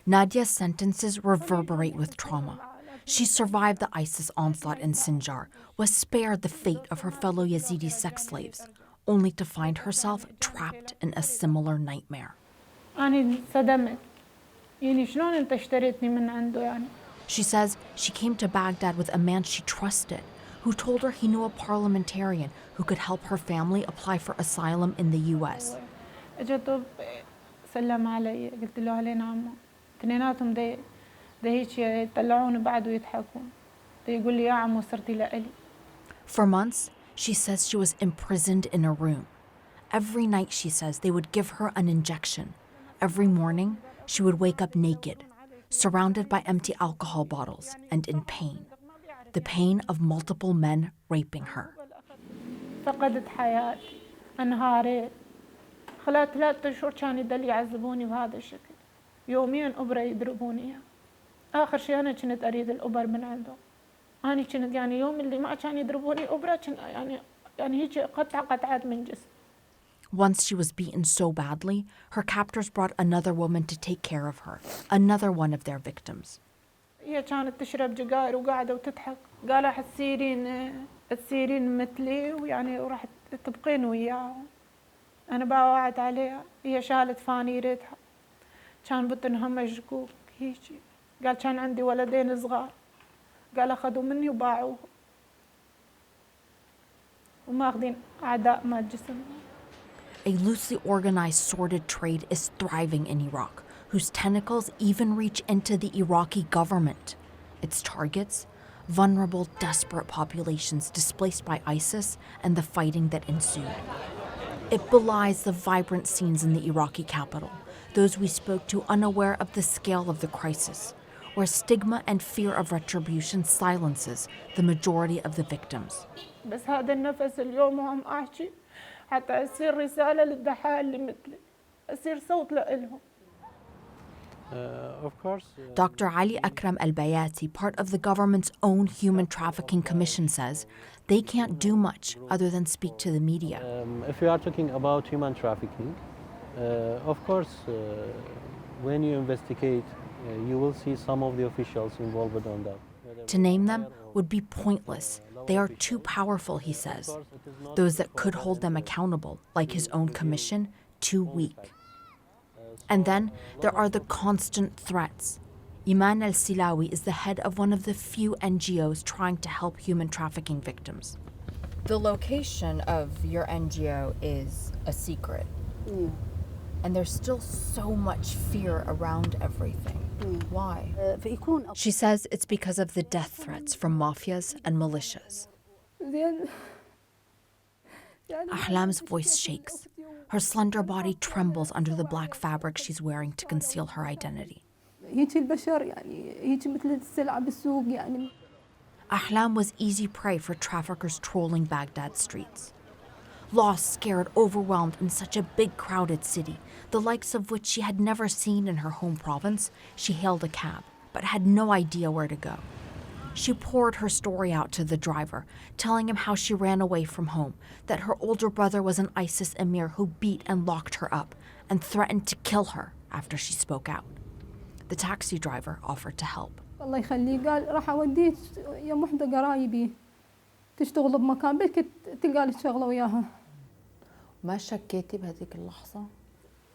Nadia's sentences reverberate with trauma. She survived the ISIS onslaught in Sنجار, was spared the fate of her fellow Yazidi sex slaves, only to find herself trapped in a similar nightmare. She says she came to Baghdad with a man she trusted, who told her he knew a parliamentarian who could help her family apply for asylum in the US. For months, she says she was imprisoned in a room. Every night, she says, they would give her an injection. Every morning, she would wake up naked, surrounded by empty alcohol bottles and in pain. The pain of multiple men raping her. فقدت حياتي، انهارت. خلال 3 أشهر كانوا يضل يعذبوني بهذا الشكل. يوميا أبرة يضربوني إياه. آخر شيء أنا كنت أريد الأبر من عندهم. أنا كنت يعني يوم اللي ما كانوا يضربوني أبرة يعني هيك قطعات من جسمي. Once she was beaten so badly, her captors brought another woman to take care of her, another one of their victims. هي كانت تشرب جقائر وقاعدة وتضحك. قالوا حتصيرين مثلي ويعني وراح تبقين وياهم. أنا باوعت عليها، هي شالت فانيرتها. كان بطنها مشقوق هيجي. قال كان عندي ولدين صغار. قال أخذوا مني وباعوهم. وماخذين أعداء مال جسم. A loosely organized sordid trade is thriving in Iraq, whose tentacles even reach into the Iraqi government. Its targets, vulnerable, desperate populations displaced by ISIS and the fighting that ensued. It belies the vibrant scenes in the Iraqi capital, those we spoke to unaware of the scale of the crisis, where stigma and fear of retribution silences the majority of the victims. بس هذا النفس اليوم وهم أحكي حتى أصير رسالة للضحايا اللي مثلي، أصير صوت لإلهم. Dr. Ali Akram al-Bayati, part of the government's own human trafficking commission, says they can't do much other than speak to the media. If we are talking about human trafficking, of course, when you investigate, you will see some of the officials involved on that. To name them would be pointless. They are too powerful, he says. Those that could hold them accountable, like his own commission, too weak. And then there are the constant threats. Iman al-Silawi is the head of one of the few NGOs trying to help human trafficking victims. The location of your NGO is a secret. Yeah. And there's still so much fear around everything. Why? She says it's because of the death threats from mafias and militias. Ahlam's voice shakes. Her slender body trembles under the black fabric she's wearing to conceal her identity. Ahlam was easy prey for traffickers trolling Baghdad streets. Lost, scared, overwhelmed in such a big, crowded city, the likes of which she had never seen in her home province, she hailed a cab, but had no idea where to go. She poured her story out to the driver, telling him how she ran away from home, that her older brother was an ISIS emir who beat and locked her up and threatened to kill her after she spoke out. The taxi driver offered to help. الله يخليه قال راح أوديك يوم وحدة قرايبي تشتغل بمكان بلكي تلقى لك شغلة وياها. ما شكيتي بهذيك اللحظة؟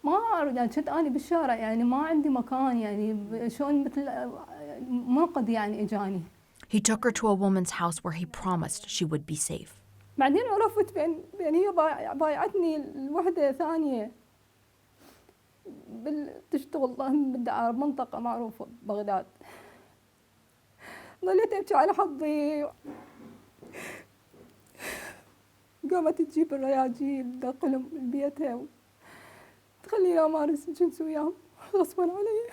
ما أعرف يعني كنت أنا بالشارع يعني ما عندي مكان يعني شلون مثل منقذ يعني إجاني. He took her to a woman's house where he promised she would be safe. بعدين عرفت بأن هي بايعتني الوحدة ثانية تشتغل بالدعارة منطقة معروفة بغداد. ظليت أبكي على حظي. قامت تجيب الرياجيل تدخلهم بيتها وتخليني أمارس الجنس وياهم غصبا علي.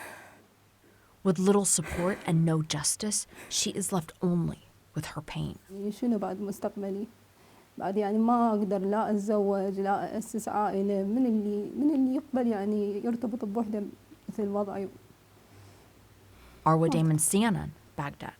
With little support and no justice, she is left only with her pain. شنو بعد مستقبلي؟ بعد يعني ما أقدر لا أتزوج لا أسس عائلة من اللي يقبل يعني يرتبط بوحدة مثل وضعي. Arwa Damon CNN, Baghdad.